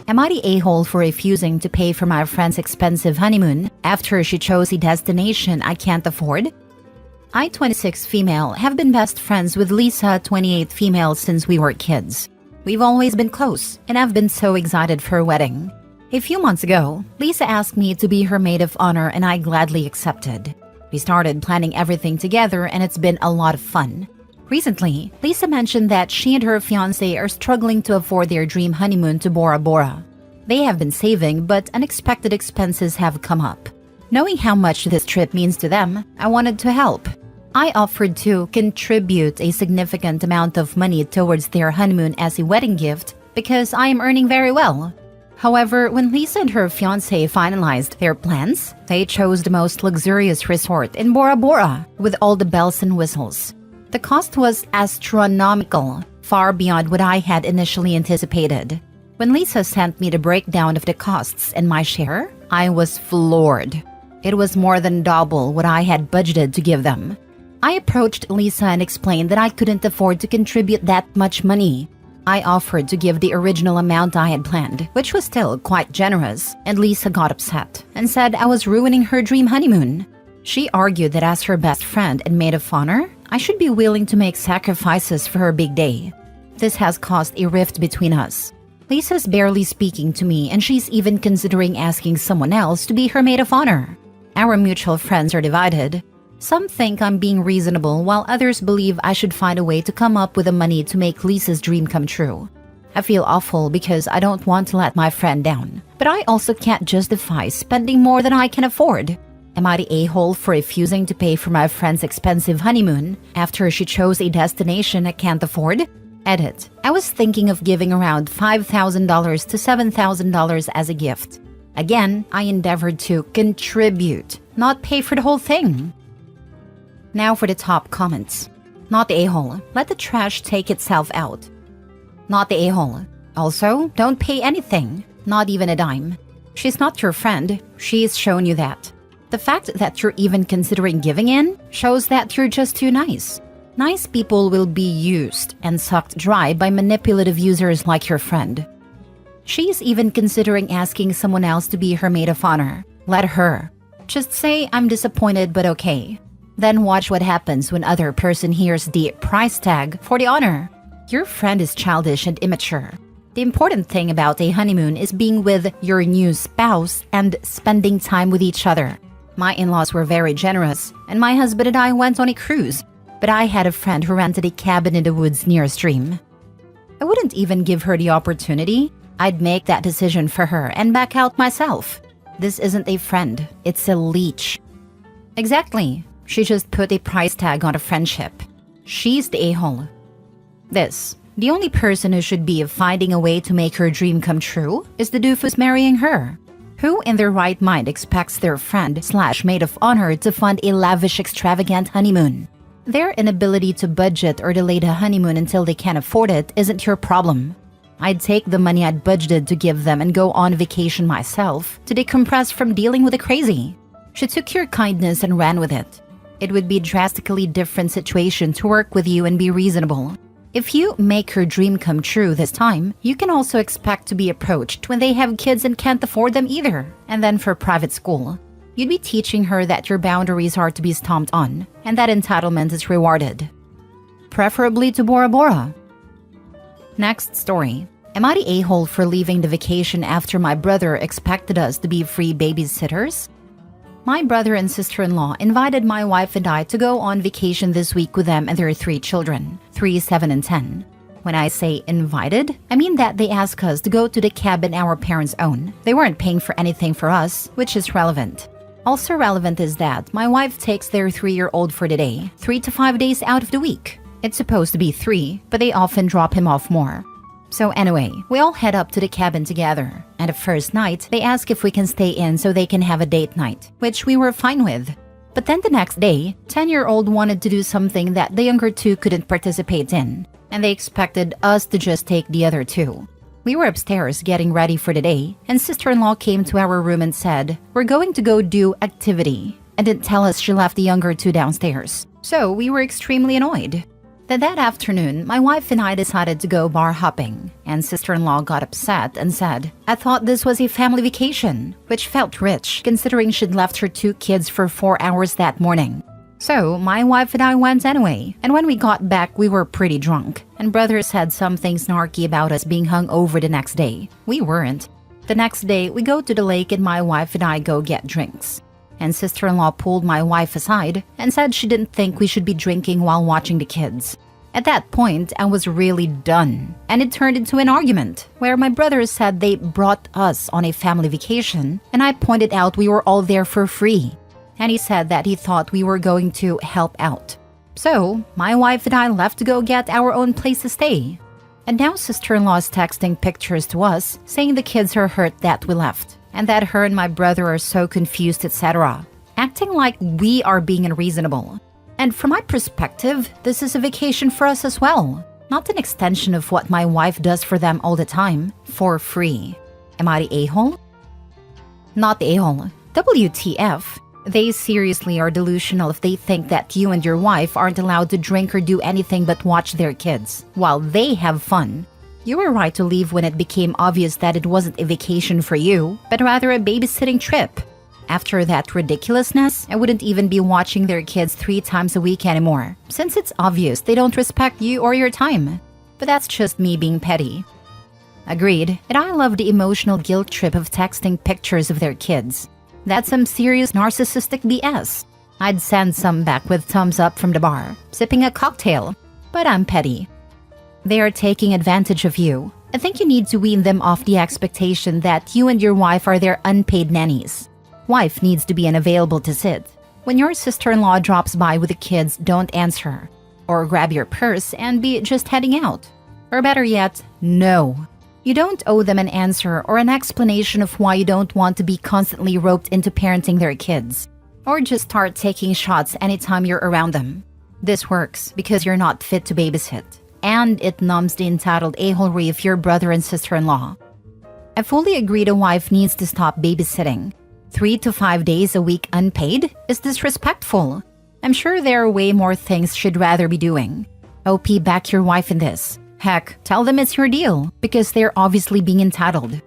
Am I the a-hole for refusing to pay for my friend's expensive honeymoon after she chose a destination I can't afford? I, 26 female, have been best friends with Lisa, 28 female, since we were kids. We've always been close, and I've been so excited for her wedding. A few months ago, Lisa asked me to be her maid of honor and I gladly accepted. We started planning everything together and it's been a lot of fun. Recently, Lisa mentioned that she and her fiancé are struggling to afford their dream honeymoon to Bora Bora. They have been saving, but unexpected expenses have come up. Knowing how much this trip means to them, I wanted to help. I offered to contribute a significant amount of money towards their honeymoon as a wedding gift because I am earning very well. However, when Lisa and her fiancé finalized their plans, they chose the most luxurious resort in Bora Bora with all the bells and whistles. The cost was astronomical, far beyond what I had initially anticipated. When Lisa sent me the breakdown of the costs and my share, I was floored. It was more than double what I had budgeted to give them. I approached Lisa and explained that I couldn't afford to contribute that much money. I offered to give the original amount I had planned, which was still quite generous, and Lisa got upset and said I was ruining her dream honeymoon. She argued that as her best friend and maid of honor, I should be willing to make sacrifices for her big day. This has caused a rift between us. Lisa's barely speaking to me and she's even considering asking someone else to be her maid of honor. Our mutual friends are divided. Some think I'm being reasonable, while others believe I should find a way to come up with the money to make Lisa's dream come true. I feel awful because I don't want to let my friend down, but I also can't justify spending more than I can afford. Am I the a-hole for refusing to pay for my friend's expensive honeymoon after she chose a destination I can't afford? Edit. I was thinking of giving around $5,000 to $7,000 as a gift. Again, I endeavored to contribute, not pay for the whole thing. Now for the top comments. Not the a-hole. Let the trash take itself out. Not the a-hole. Also, don't pay anything. Not even a dime. She's not your friend. She's shown you that. The fact that you're even considering giving in shows that you're just too nice. Nice people will be used and sucked dry by manipulative users like your friend. She's even considering asking someone else to be her maid of honor. Let her. Just say, I'm disappointed but okay. Then watch what happens when other person hears the price tag for the honor. Your friend is childish and immature. The important thing about a honeymoon is being with your new spouse and spending time with each other. My in-laws were very generous, and my husband and I went on a cruise, but I had a friend who rented a cabin in the woods near a stream. I wouldn't even give her the opportunity. I'd make that decision for her and back out myself. This isn't a friend, it's a leech. Exactly. She just put a price tag on a friendship. She's the a-hole. The only person who should be finding a way to make her dream come true is the doofus marrying her. Who in their right mind expects their friend/maid of honor to fund a lavish, extravagant honeymoon? Their inability to budget or delay the honeymoon until they can afford it isn't your problem. I'd take the money I'd budgeted to give them and go on vacation myself to decompress from dealing with the crazy. She took your kindness and ran with it. It would be a drastically different situation to work with you and be reasonable. If you make her dream come true this time, you can also expect to be approached when they have kids and can't afford them either. And then for private school, you'd be teaching her that your boundaries are to be stomped on and that entitlement is rewarded. Preferably to Bora Bora. Next story. Am I the a-hole for leaving the vacation after my brother expected us to be free babysitters? My brother and sister-in-law invited my wife and I to go on vacation this week with them and their 3 children, 3, 7, and 10. When I say invited, I mean that they asked us to go to the cabin our parents own. They weren't paying for anything for us, which is relevant. Also relevant is that my wife takes their 3-year-old for the day, 3 to 5 days out of the week. It's supposed to be 3, but they often drop him off more. So anyway, we all head up to the cabin together, and the first night, they ask if we can stay in so they can have a date night, which we were fine with. But then the next day, 10-year-old wanted to do something that the younger 2 couldn't participate in, and they expected us to just take the other 2. We were upstairs getting ready for the day, and sister-in-law came to our room and said, "We're going to go do activity," and didn't tell us she left the younger 2 downstairs. So we were extremely annoyed. Then that afternoon, my wife and I decided to go bar hopping, and sister-in-law got upset and said, "I thought this was a family vacation," which felt rich considering she'd left her 2 kids for 4 hours that morning. So my wife and I went anyway, and when we got back we were pretty drunk, and brother said something snarky about us being hung over the next day. We weren't. The next day, we go to the lake and my wife and I go get drinks. And sister-in-law pulled my wife aside and said she didn't think we should be drinking while watching the kids. At that point, I was really done, and it turned into an argument where my brother said they brought us on a family vacation, and I pointed out we were all there for free. And he said that he thought we were going to help out. So, my wife and I left to go get our own place to stay. And now sister-in-law is texting pictures to us, saying the kids are hurt that we left, and that her and my brother are so confused, etc., acting like we are being unreasonable. And from my perspective, this is a vacation for us as well, not an extension of what my wife does for them all the time, for free. Am I the a-hole? Not the a-hole. WTF. They seriously are delusional if they think that you and your wife aren't allowed to drink or do anything but watch their kids, while they have fun. You were right to leave when it became obvious that it wasn't a vacation for you, but rather a babysitting trip. After that ridiculousness, I wouldn't even be watching their kids 3 times a week anymore, since it's obvious they don't respect you or your time. But that's just me being petty. Agreed, and I love the emotional guilt trip of texting pictures of their kids. That's some serious narcissistic BS. I'd send some back with thumbs up from the bar, sipping a cocktail, but I'm petty. They are taking advantage of you. I think you need to wean them off the expectation that you and your wife are their unpaid nannies. Wife needs to be unavailable to sit. When your sister-in-law drops by with the kids, don't answer. Or grab your purse and be just heading out. Or better yet, no. You don't owe them an answer or an explanation of why you don't want to be constantly roped into parenting their kids. Or just start taking shots anytime you're around them. This works because you're not fit to babysit. And it numbs the entitled a-holery of your brother and sister-in-law. I fully agree the wife needs to stop babysitting. 3 to 5 days a week unpaid is disrespectful. I'm sure there are way more things she'd rather be doing. OP, back your wife in this. Heck, tell them it's your deal, because they're obviously being entitled.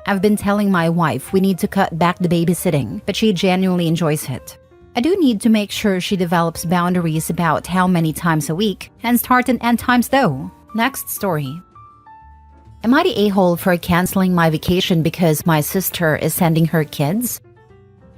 I've been telling my wife we need to cut back the babysitting, but she genuinely enjoys it. I do need to make sure she develops boundaries about how many times a week, and start and end times though. Next story. Am I the a-hole for canceling my vacation because my sister is sending her kids?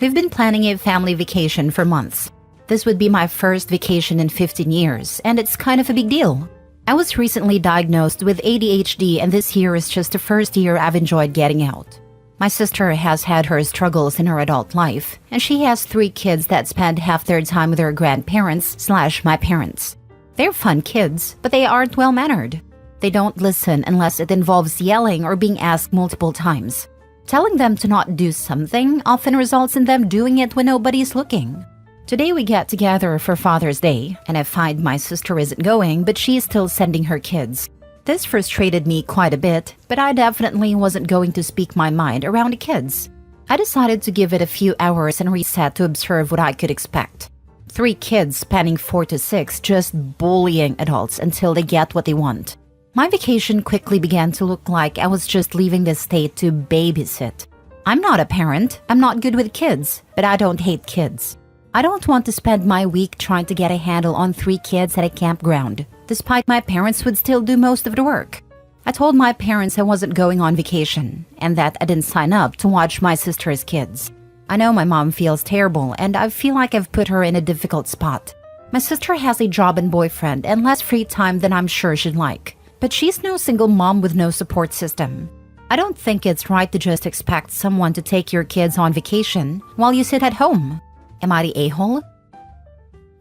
We've been planning a family vacation for months. This would be my first vacation in 15 years, and it's kind of a big deal. I was recently diagnosed with ADHD, and this year is just the first year I've enjoyed getting out. My sister has had her struggles in her adult life, and she has 3 kids that spend half their time with their grandparents/my parents. They're fun kids, but they aren't well-mannered. They don't listen unless it involves yelling or being asked multiple times. Telling them to not do something often results in them doing it when nobody's looking. Today we get together for Father's Day, and I find my sister isn't going, but she's still sending her kids. This frustrated me quite a bit, but I definitely wasn't going to speak my mind around the kids. I decided to give it a few hours and reset to observe what I could expect. 3 kids spanning 4 to 6 just bullying adults until they get what they want. My vacation quickly began to look like I was just leaving the state to babysit. I'm not a parent, I'm not good with kids, but I don't hate kids. I don't want to spend my week trying to get a handle on 3 kids at a campground, despite my parents would still do most of the work. I told my parents I wasn't going on vacation, and that I didn't sign up to watch my sister's kids. I know my mom feels terrible, and I feel like I've put her in a difficult spot. My sister has a job and boyfriend and less free time than I'm sure she'd like. But she's no single mom with no support system. I don't think it's right to just expect someone to take your kids on vacation while you sit at home. Am I the a-hole?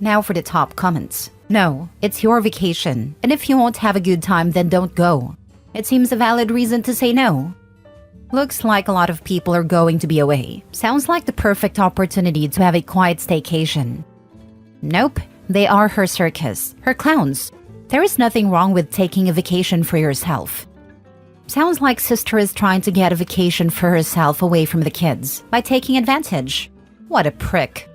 Now for the top comments. No, it's your vacation, and if you won't have a good time, then don't go. It seems a valid reason to say no. Looks like a lot of people are going to be away. Sounds like the perfect opportunity to have a quiet staycation. Nope, they are her circus, her clowns. There is nothing wrong with taking a vacation for yourself. Sounds like sister is trying to get a vacation for herself away from the kids by taking advantage. What a prick.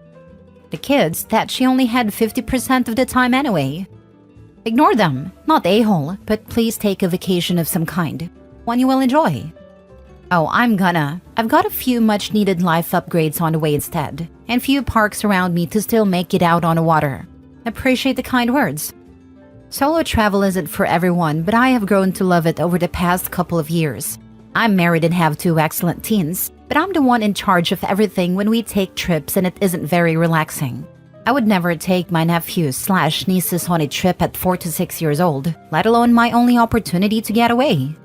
The kids that she only had 50% of the time anyway. Ignore them, not a-hole, but please take a vacation of some kind. One you will enjoy. Oh, I've got a few much-needed life upgrades on the way instead, and few parks around me to still make it out on the water. Appreciate the kind words. Solo travel isn't for everyone, but I have grown to love it over the past couple of years. I'm married and have 2 excellent teens, but I'm the one in charge of everything when we take trips and it isn't very relaxing. I would never take my nephews/nieces on a trip at 4 to 6 years old, let alone my only opportunity to get away.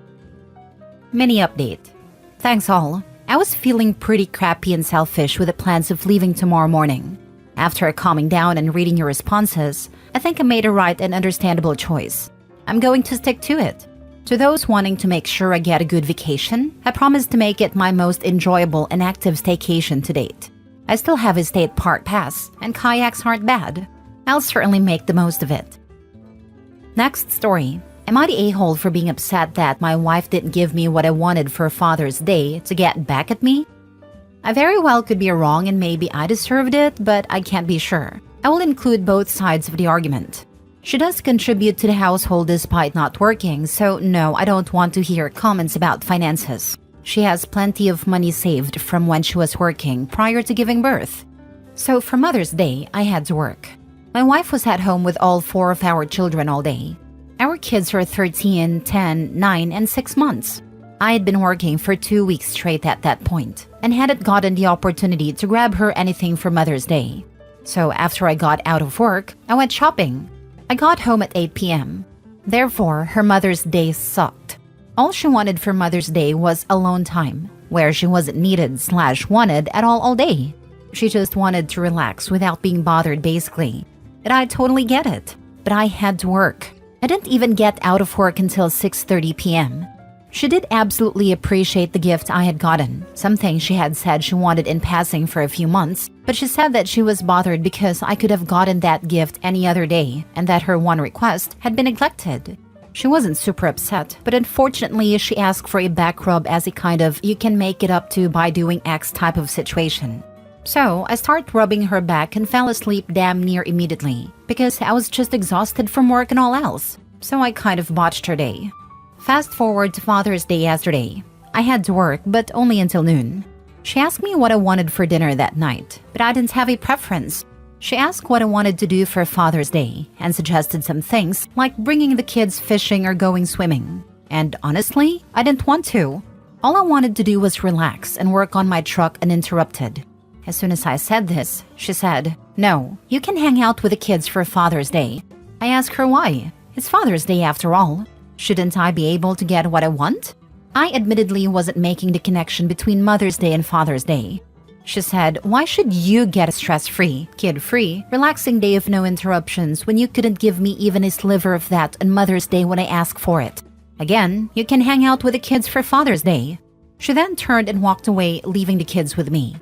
Mini update. Thanks all. I was feeling pretty crappy and selfish with the plans of leaving tomorrow morning. After calming down and reading your responses, I think I made a right and understandable choice. I'm going to stick to it. To those wanting to make sure I get a good vacation, I promise to make it my most enjoyable and active staycation to date. I still have a state park pass, and kayaks aren't bad. I'll certainly make the most of it. Next story. Am I the a-hole for being upset that my wife didn't give me what I wanted for Father's Day to get back at me? I very well could be wrong and maybe I deserved it, but I can't be sure. I will include both sides of the argument. She does contribute to the household despite not working, so no, I don't want to hear comments about finances. She has plenty of money saved from when she was working prior to giving birth. So for Mother's Day, I had to work. My wife was at home with all 4 of our children all day. Our kids are 13, 10, 9, and 6 months. I had been working for 2 weeks straight at that point and hadn't gotten the opportunity to grab her anything for Mother's Day. So after I got out of work, I went shopping. I got home at 8 p.m. Therefore, her Mother's Day sucked. All she wanted for Mother's Day was alone time, where she wasn't needed/wanted at all day. She just wanted to relax without being bothered basically. And I totally get it, but I had to work. I didn't even get out of work until 6:30 p.m. She did absolutely appreciate the gift I had gotten, something she had said she wanted in passing for a few months, but she said that she was bothered because I could have gotten that gift any other day and that her one request had been neglected. She wasn't super upset, but unfortunately she asked for a back rub as a kind of you can make it up to by doing X type of situation. So I started rubbing her back and fell asleep damn near immediately because I was just exhausted from work and all else. So I kind of botched her day. Fast forward to Father's Day yesterday. I had to work, but only until noon. She asked me what I wanted for dinner that night, but I didn't have a preference. She asked what I wanted to do for Father's Day and suggested some things like bringing the kids fishing or going swimming. And honestly, I didn't want to. All I wanted to do was relax and work on my truck uninterrupted. As soon as I said this, she said, "No, you can hang out with the kids for Father's Day." I asked her why. It's Father's Day after all. Shouldn't I be able to get what I want? I admittedly wasn't making the connection between Mother's Day and Father's Day. She said, why should you get a stress-free, kid-free, relaxing day of no interruptions when you couldn't give me even a sliver of that on Mother's Day when I asked for it? Again, you can hang out with the kids for Father's Day. She then turned and walked away, leaving the kids with me.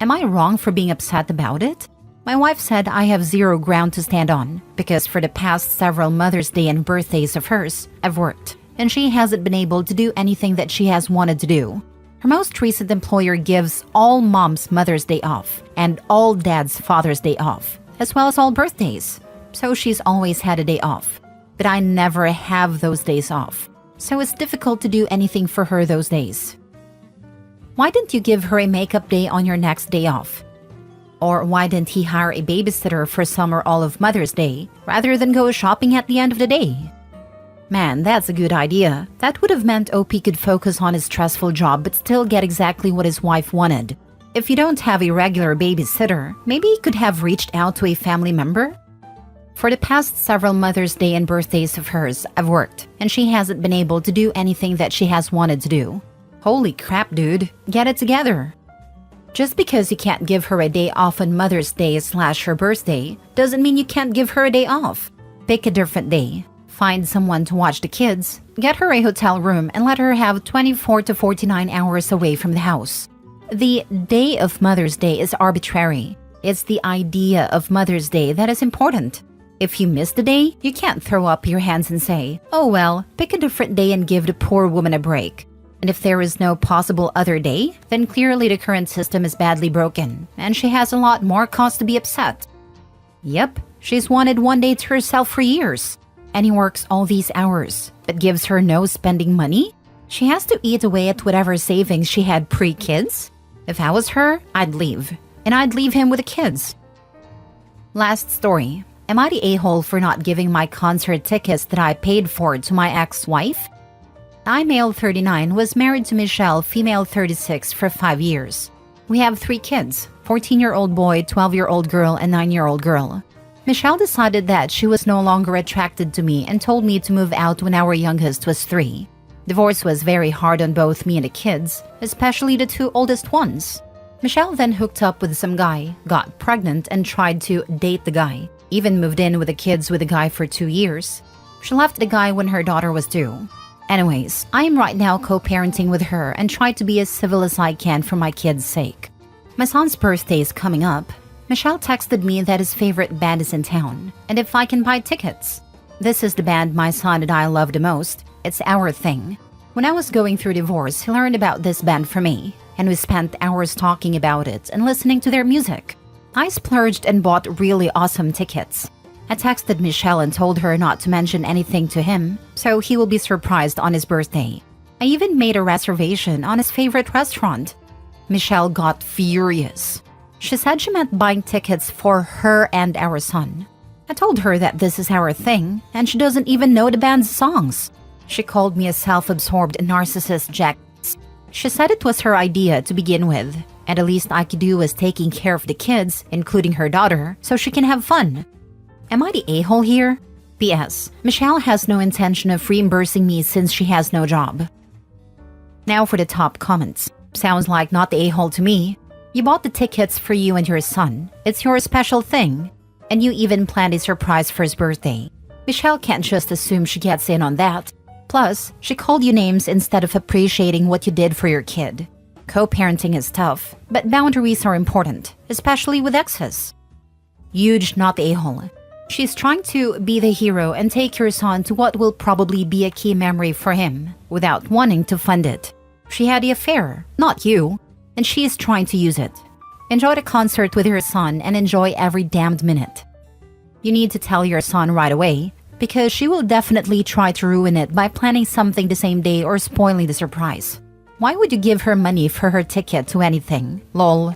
Am I wrong for being upset about it? My wife said I have zero ground to stand on because for the past several Mother's Day and birthdays of hers, I've worked, and she hasn't been able to do anything that she has wanted to do. Her most recent employer gives all moms Mother's Day off and all dads Father's Day off, as well as all birthdays. So she's always had a day off. But I never have those days off, so it's difficult to do anything for her those days. Why didn't you give her a makeup day on your next day off? Or why didn't he hire a babysitter for some or all of Mother's Day rather than go shopping at the end of the day? Man, that's a good idea. That would have meant OP could focus on his stressful job but still get exactly what his wife wanted. If you don't have a regular babysitter, maybe he could have reached out to a family member? For the past several Mother's Day and birthdays of hers, I've worked, and she hasn't been able to do anything that she has wanted to do. Holy crap, dude. Get it together. Just because you can't give her a day off on Mother's Day/her birthday doesn't mean you can't give her a day off. Pick a different day. Find someone to watch the kids, get her a hotel room, and let her have 24 to 49 hours away from the house. The day of Mother's Day is arbitrary. It's the idea of Mother's Day that is important. If you miss the day, you can't throw up your hands and say, oh well, pick a different day and give the poor woman a break. And if there is no possible other day, then clearly the current system is badly broken, and she has a lot more cause to be upset. Yep, she's wanted one day to herself for years. and he works all these hours, but gives her no spending money? She has to eat away at whatever savings she had pre-kids? If I was her, I'd leave. And I'd leave him with the kids. Last story. Am I the a-hole for not giving my concert tickets that I paid for to my ex-wife? I, male 39, was married to Michelle, female 36, for 5 years. We have 3 kids, 14-year-old boy, 12-year-old girl, and 9-year-old girl. Michelle decided that she was no longer attracted to me and told me to move out when our youngest was 3. Divorce was very hard on both me and the kids, especially the 2 oldest ones. Michelle then hooked up with some guy, got pregnant, and tried to date the guy. Even moved in with the kids with the guy for 2 years. She left the guy when her daughter was due. Anyways, I am right now co-parenting with her and try to be as civil as I can for my kids' sake. My son's birthday is coming up. Michelle texted me that his favorite band is in town, and if I can buy tickets. This is the band my son and I love the most. It's our thing. When I was going through divorce, he learned about this band from me, and we spent hours talking about it and listening to their music. I splurged and bought really awesome tickets. I texted Michelle and told her not to mention anything to him, so he will be surprised on his birthday. I even made a reservation on his favorite restaurant. Michelle got furious. She said she meant buying tickets for her and our son. I told her that this is our thing, and she doesn't even know the band's songs. She called me a self-absorbed narcissist jackass. She said it was her idea to begin with, and the least I could do was taking care of the kids, including her daughter, so she can have fun. Am I the a-hole here? P.S. Michelle has no intention of reimbursing me since she has no job. Now for the top comments. Sounds like not the a-hole to me. You bought the tickets for you and your son. It's your special thing. And you even planned a surprise for his birthday. Michelle can't just assume she gets in on that. Plus, she called you names instead of appreciating what you did for your kid. Co-parenting is tough, but boundaries are important, especially with exes. Huge not the a-hole. She's trying to be the hero and take your son to what will probably be a key memory for him, without wanting to fund it. She had the affair, not you, and she is trying to use it. Enjoy the concert with your son and enjoy every damned minute. You need to tell your son right away, because she will definitely try to ruin it by planning something the same day or spoiling the surprise. Why would you give her money for her ticket to anything? Lol.